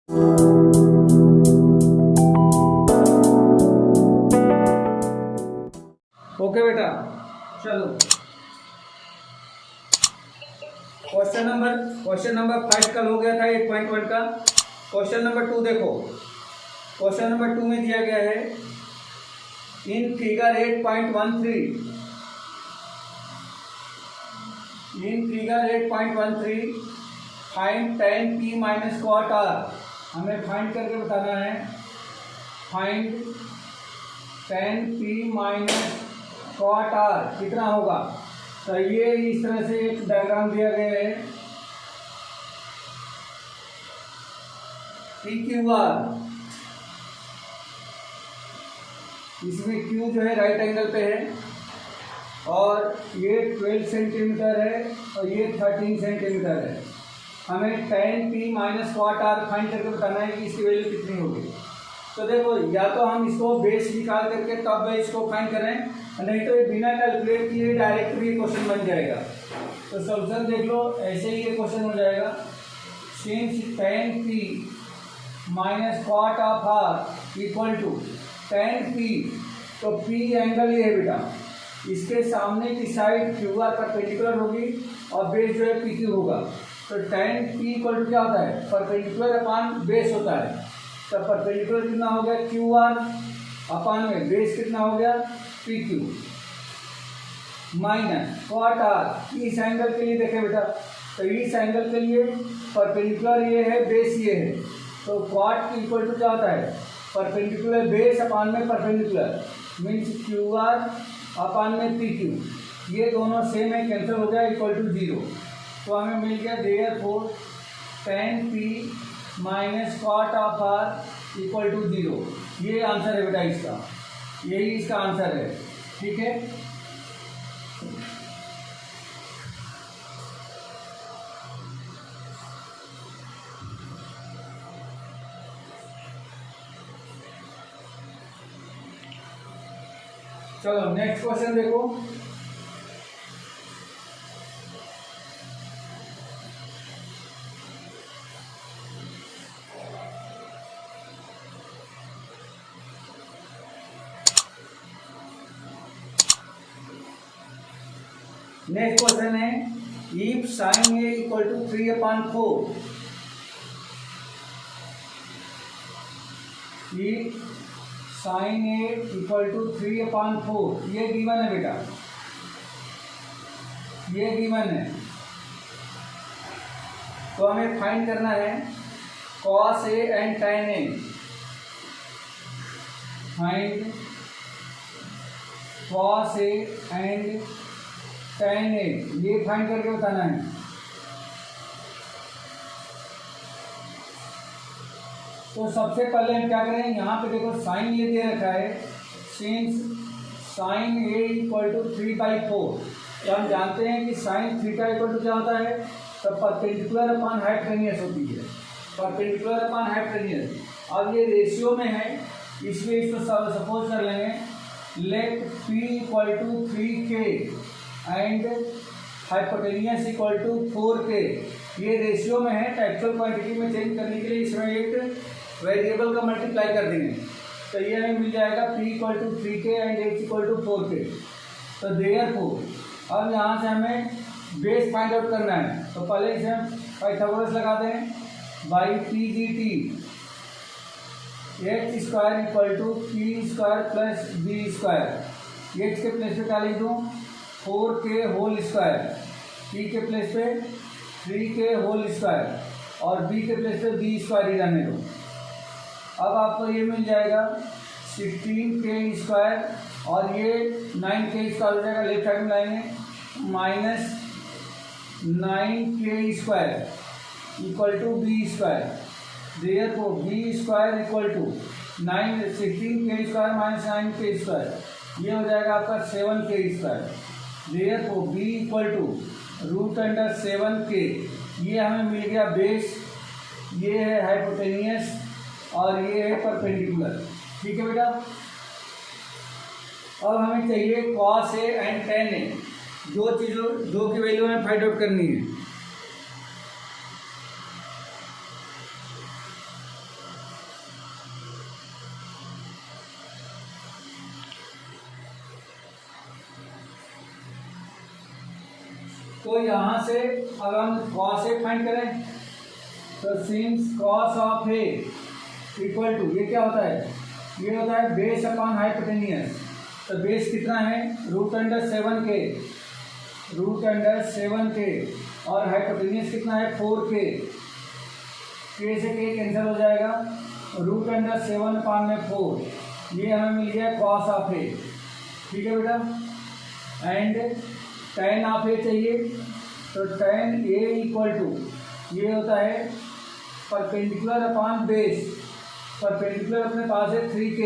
Okay बेटा, चलो question number 5 कल हो गया था 8.1 का। क्वेश्चन नंबर 2 देखो। क्वेश्चन नंबर 2 में दिया गया है in figure 8.13 find tan p minus cot r। हमें फाइंड करके बताना है find tan p minus cot r कितना होगा। तो ये इस तरह से एक डायग्राम दिया गया है PQR। इसमें Q जो है राइट एंगल पे है और ये 12 सेंटीमीटर है और ये 13 सेंटीमीटर है। हमें tan p minus cot r find करके बताना है कि इसकी वैल्यू कितनी होगी। तो देखो, या तो हम इसको बेस निकाल करके तब इसको फाइंड करें, नहीं तो ये बिना कैलकुलेट किए डायरेक्ट भी क्वेश्चन बन जाएगा। तो सॉल्यूशन देख लो, ऐसे ही ये क्वेश्चन हो जाएगा since tan p minus cot of r equal to tan p। तो p एंगल ये है बेटा, इसके सामने की साइड QR परपेंडिकुलर होगी और बेस जो है PQ होगा। तो tan p इक्वल टू क्या होता है, परपेंडिकुलर अपान बेस होता है। तो परपेंडिकुलर कितना हो गया QR अपान में बेस कितना हो गया PQ माइनस cot r। इस एंगल के लिए देखें बेटा, तो इस एंगल के लिए परपेंडिकुलर ये है, बेस ये है। तो cot इक्वल टू क्या होता है, परपेंडिकुलर बेस अपान में परपेंडिकुलर मीन्स QR अपान में PQ। ये दोनों सेम है, कैंसिल हो गया इक्वल टू 0। तो हमें मिल गया therefore tan p minus cot of r equal to 0। ये आंसर है बेटा इसका, यही इसका आंसर है। ठीक है, चलो नेक्स्ट क्वेश्चन देखो। नेक्स्ट क्वेश्चन है if sin a equal to 3/4। If sin a equal to 3/4 ये गिवन है बेटा, ये गिवन है। तो हमें फाइंड करना है cos a and tan a। Find cos a and tan a, ये फाइंड करके बताना है। तो सबसे पहले हम क्या करें, यहाँ पे देखो साइन ये दे रखा है since sin a equal to 3/4। तो हम जानते हैं कि sin थीटा इक्वल टू क्या होता है, तो परपेंडिकुलर अपान हाइपोटेन्यूस होती है, परपेंडिकुलर अपान हाइपोटेन्यूस। अब ये रेशियो में है इसलिए इसको सपोज कर लेंगे let p equal to 3k and hypotenuse equal to 4k। ये रेशियो में है, तो एक्चुअल क्वांटिटी में चेंज करने के लिए इसमें एक वेरिएबल का मल्टीप्लाई कर देंगे। तो ये हमें मिल जाएगा p equal to 3k and h equal to 4k। तो देयरफॉर अब यहाँ से हमें बेस फाइंड आउट करना है। तो पहले इसे हम पाइथागोरस लगा दें by PGT h square equal to p square plus b square. h के प्लेस पे क्या लिख दूँ 4k होल स्क्वायर, p के प्लेस पे 3k होल स्क्वायर और b के प्लेस पे b स्क्वायर ही रहने दो। अब आपको ये मिल जाएगा 16k स्क्वायर और ये 9k स्क्वायर हो जाएगा, लेफ्ट साइड में लाएंगे minus 9k square equal to b square. Therefore b square equal to 16k square minus 9k square, ये हो जाएगा आपका 7k square. Therefore b equal to √7k। ये हमें मिल गया बेस, ये है हाइपोटेनियस और ये है परपेंडिकुलर। ठीक है बेटा, अब हमें चाहिए cos a and tan a, दो की वैल्यू हमें फाइंड आउट करनी है। तो यहाँ से अगर हम कॉस ए फाइंड करें तो since cos of A equal to, ये क्या होता है, ये होता है बेस अपॉन हाइपोटेनियस। तो बेस कितना है, √7 के और हाइपोटेनियस कितना है 4k। के से के कैंसिल हो जाएगा, √7/4 ये हमें मिल गया कॉस ऑफ ए। ठीक है बेटा। एंड tan ऑफ ए चाहिए, तो tan ए इक्वल टू ये होता है परपेंडिकुलर अपॉन बेस। परपेंडिकुलर अपने पास है 3k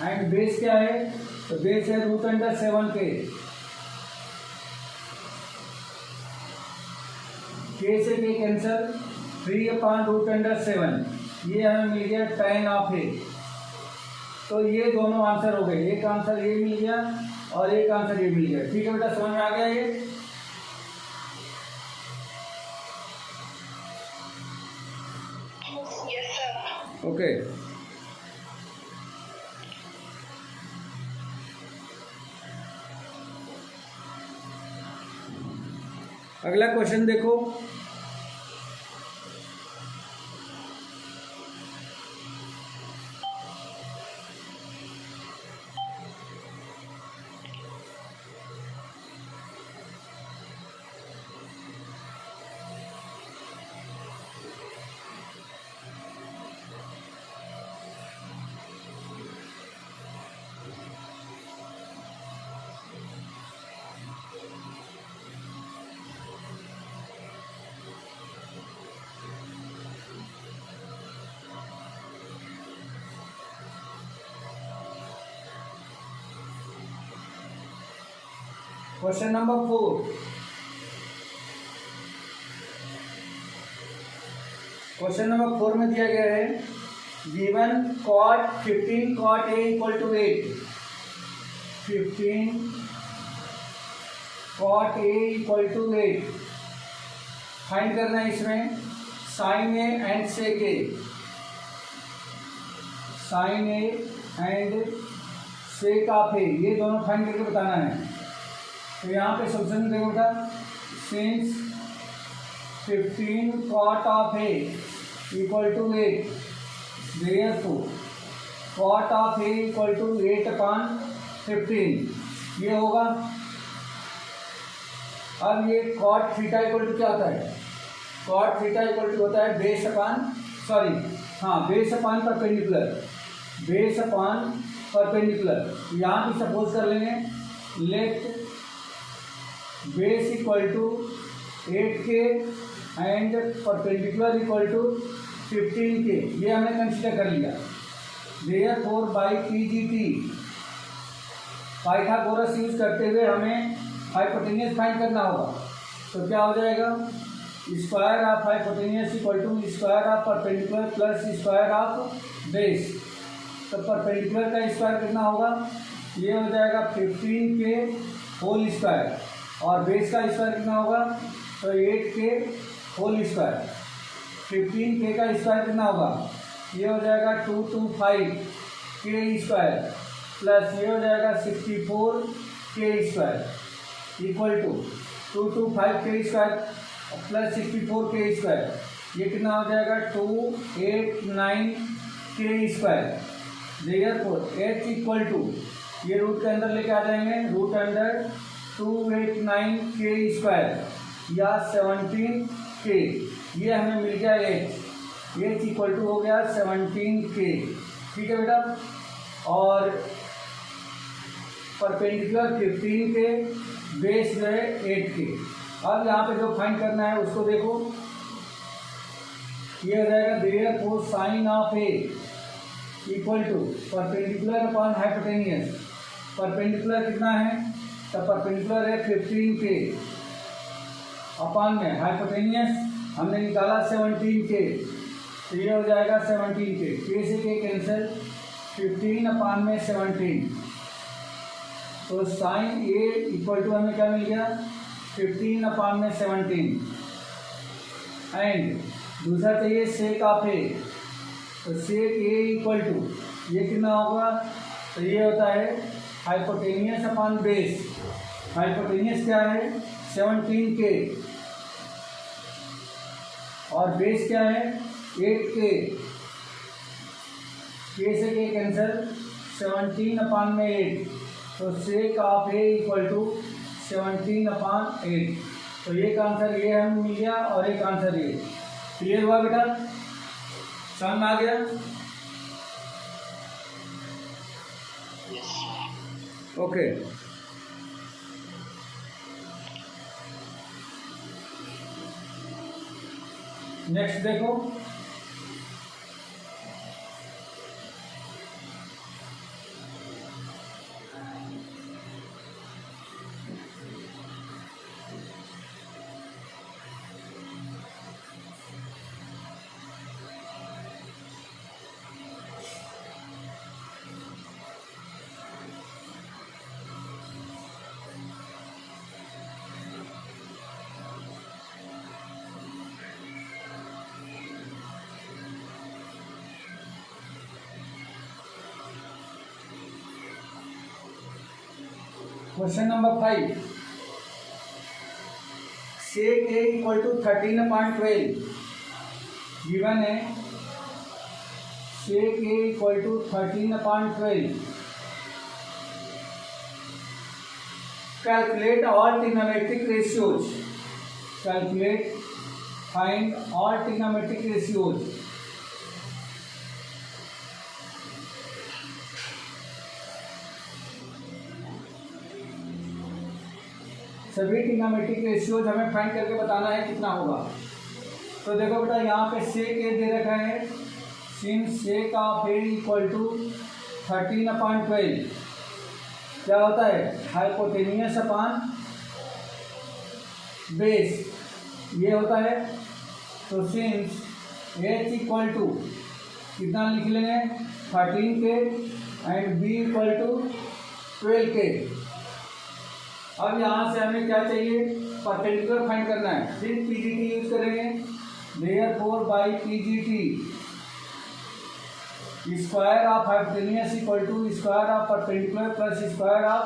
एंड बेस क्या है, तो बेस है √7k। के से के कैंसिल, 3/√7 ये हमें मिल गया tan ऑफ ए। तो ये दोनों आंसर हो गए, एक आंसर ये मिल गया और एक आंसर ये मिल गया। ठीक है बेटा, समझ में आ गया ये। ओके अगला क्वेश्चन देखो। क्वेश्चन नंबर 4, क्वेश्चन नंबर 4 में दिया गया है given cot 15 cot a equal to 8, 15 cot a equal to 8 find करना है। इसमें sine a and sec a, sine a and sec of a, ये दोनों फाइंड करके बताना है। तो यहाँ पे सोल्यूशन देखो बेटा, since 15 cot of A equal to 8, therefore cot of A equal to 8/15 ये होगा। अब ये cot थीटा इक्वल टू क्या होता है, cot थीटा इक्वल टू होता है base upon base upon perpendicular, base upon perpendicular. यहाँ भी सपोज कर लेंगे let base equal to 8k and perpendicular equal to 15k, ये हमने कंसीडर कर लिया। Therefore by PGT Pythagoras use करते हुए हमें हाइपोटेनियस फाइंड करना होगा। तो क्या हो जाएगा, square of hypotenuse equal to square of perpendicular plus square of base. तो परपेंडिकुलर का स्क्वायर कितना होगा, ये हो जाएगा 15k होल स्क्वायर और बेस का स्क्वायर कितना होगा, तो 8k होल स्क्वायर। 15k का स्क्वायर कितना होगा, ये हो जाएगा 225k स्क्वायर प्लस ये हो जाएगा 64k square equal to 225k square plus 64k square, ये कितना हो जाएगा 289k square. Therefore h equal to, ये रूट के अंदर लेके आ जाएंगे, रूट अंडर 289k स्क्वायर या 17k, ये हमें मिल गया h इक्वल टू हो गया 17k। ठीक है बेटा। और परपेंडिकुलर 15k, बेस जो है 8k। अब यहाँ पे जो फाइंड करना है उसको देखो, ये हो जाएगा therefore sine of A equal to perpendicular upon hypotenuse. Perpendicular कितना है, तो परपेंडिकुलर है 15k अपॉन में हाइपोटेनियस हमने निकाला 17k, तो ये हो जाएगा 17k, k से k कैंसिल, 15 अपॉन में 17, तो साइन ए इक्वल टू हमें क्या मिल गया 15 अपॉन में 17। एंड दूसरा चाहिए सेक ऑफ ए, तो सेक ए इक्वल टू ये कितना होगा, तो ये होता है हाइपोटेनियस अपॉन बेस, हाइपोटेनियस क्या है 17K और बेस क्या है 8K। K से K कैंसिल 17/8 तो sec of A equal to 17/8। तो एक आंसर ये हमें मिल गया और एक आंसर ये। क्लियर हुआ बेटा, समझ में आ गया? ओके नेक्स्ट देखो, question number 5, sec a equal to 13/12 given है। Sec a equal to 13/12। Calculate all trigonometric ratios. Calculate find all trigonometric ratios. सभी ट्रिग्नोमेट्रिक रेशियोज हमें फाइंड करके बताना है कितना होगा। तो देखो बेटा यहाँ पे सेक ए दे रखा है, since sec of A equal to 13/12 क्या होता है हाइपोटेनियस अपान बेस ये होता है। तो सिंस एच इक्वल टू कितना लिख लेंगे 13K and B equal to 12K। अब यहाँ से हमें क्या चाहिए परपेंडिकुलर फाइंड करना है, फिर पीजीटी यूज करेंगे। Therefore by PGT square of hypotenuse equal to square of perpendicular plus square of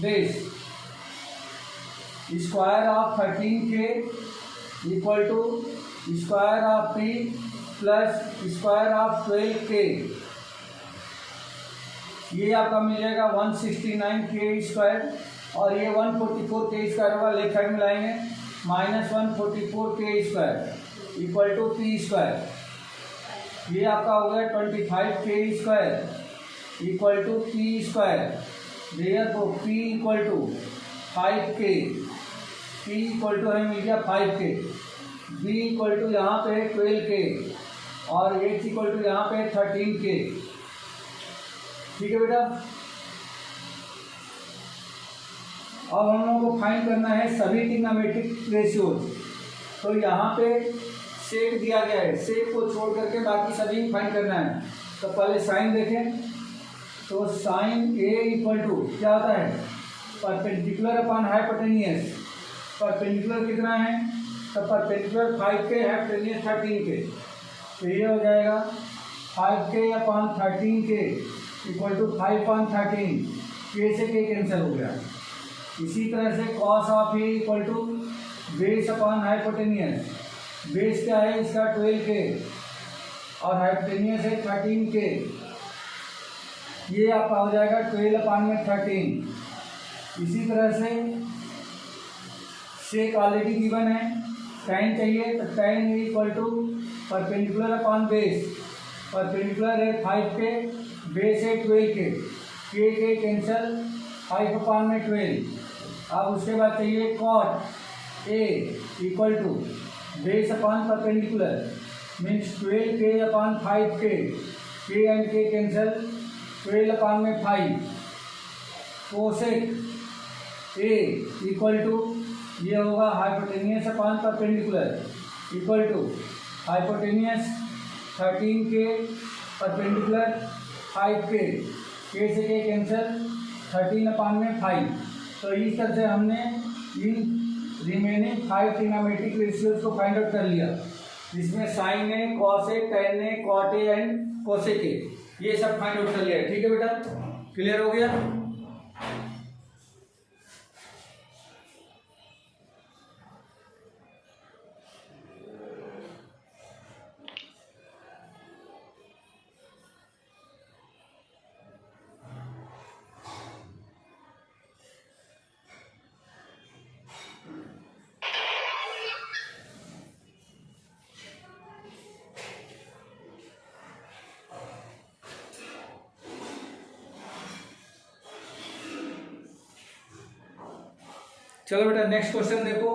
base. Square of 13K equal to square of P plus square of 12K। ये आपका मिल जाएगा 169K square और ये 144K square होगा, left side में लाएंगे -144K square equal to P square. ये आपका हो गया 25K square equal to P square. Therefore P equal to 5K। P equal to हमें मिल गया 5K। B इक्वल टू यहाँ पे 12K और H इक्वल टू यहाँ पे 13K। ठीक है बेटा, अब हम लोगों को फाइंड करना है सभी ट्रिग्नोमेट्रिक रेशियोज। तो यहाँ पे सेक दिया गया है, सेक को छोड़ करके बाकी सभी फाइंड करना है। तो पहले साइन देखें, तो साइन ए इक्वल टू क्या होता है परपेंडिकुलर अपॉन हाइपोटेनियस। परपेंडिकुलर कितना है तो परपेंडिकुलर 5K हाइपोटेनियस 13K। तो ये हो जाएगा 5K upon 13K equal to 5/13। K से K कैंसिल हो गया। इसी तरह से cos of A equal to base upon hypotenuse. Base क्या है इसका 12K और हाइपोटेनियस है 13K। ये आपका हो जाएगा 12/13। इसी तरह से सेक ऑलरेडी गिवन है, tan चाहिए तो tan A equal to perpendicular upon base. Perpendicular है 5K, बेस है 12K। K cancel 5/12। अब उसके बाद चाहिए cot A equal to base upon perpendicular means 12K upon 5K। K and K cancel 12/5। Cosec A equal to ये होगा hypotenuse upon perpendicular equal to hypotenuse 13K perpendicular 5K। K से K cancel 13/5। तो इस तरह से हमने in remaining 5 trigonometric ratios को find out कर लिया, जिसमें साइन है, कॉस है, टेन है, कॉट है एंड कोसेक है, ये सब फाइंड आउट कर लिया है। ठीक है बेटा, क्लियर हो गया? चलो बेटा नेक्स्ट क्वेश्चन देखो।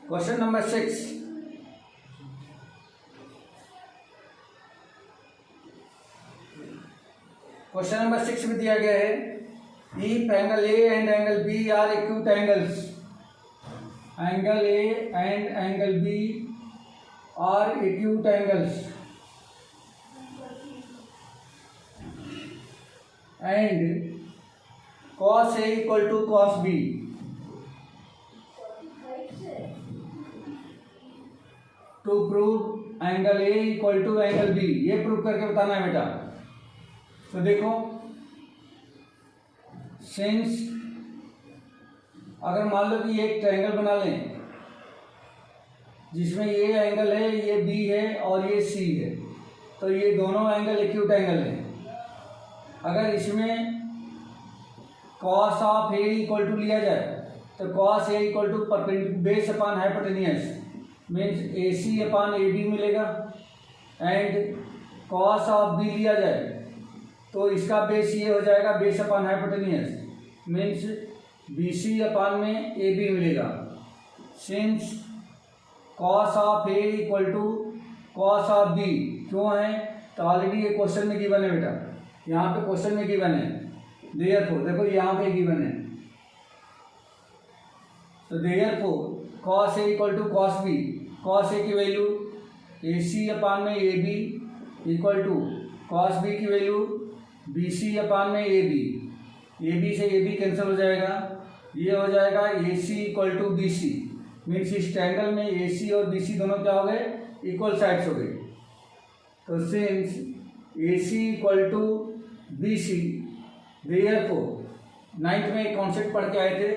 क्वेश्चन नंबर 6, क्वेश्चन नंबर 6 में दिया गया है if angle A and angle B are acute angles, angle A and angle B are acute angles and cos A equal to cos B, to prove angle A equal to angle B, ये prove करके बताना है बेटा। तो देखो since अगर मान लो कि एक ट्रायंगल बना लें जिसमें ये एंगल है, ये बी है और ये सी है, तो ये दोनों एंगल एक्यूट एंगल है। अगर इसमें cos of A equal to लिया जाए तो cos A equal to base upon hypotenuse means A C upon A B मिलेगा, एंड cos ऑफ बी लिया जाए तो इसका बेस ये हो जाएगा base upon hypotenuse means B C upon में ए बी मिलेगा। Since cos of A equal to cos of B क्यों है, तो ऑलरेडी ये क्वेश्चन में गिवन है बेटा, यहाँ पे क्वेश्चन में गिवन है। देयरफॉर देखो यहाँ पे गिवन है, तो therefore cos A equal to cos B, cos A की वैल्यू ए सी अपान में A B equal to cos B की वैल्यू बी सी अपान में ए बी से ए बी कैंसिल हो जाएगा, ये हो जाएगा A C equal to B C means इस ट्रायंगल में ए सी और बी सी दोनों क्या हो गए, इक्वल साइड्स हो गए। तो since A C equal to B C, therefore 9th में एक कॉन्सेप्ट पढ़ के आए थे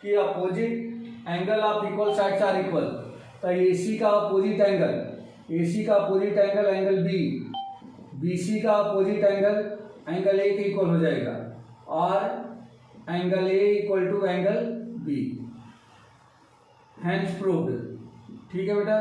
कि opposite angle of equal sides are equal, तो ए सी का opposite angle angle B, B C का अपोजिट एंगल ए के इक्वल हो जाएगा और angle A equal to angle B, hence proved. ठीक है बेटा।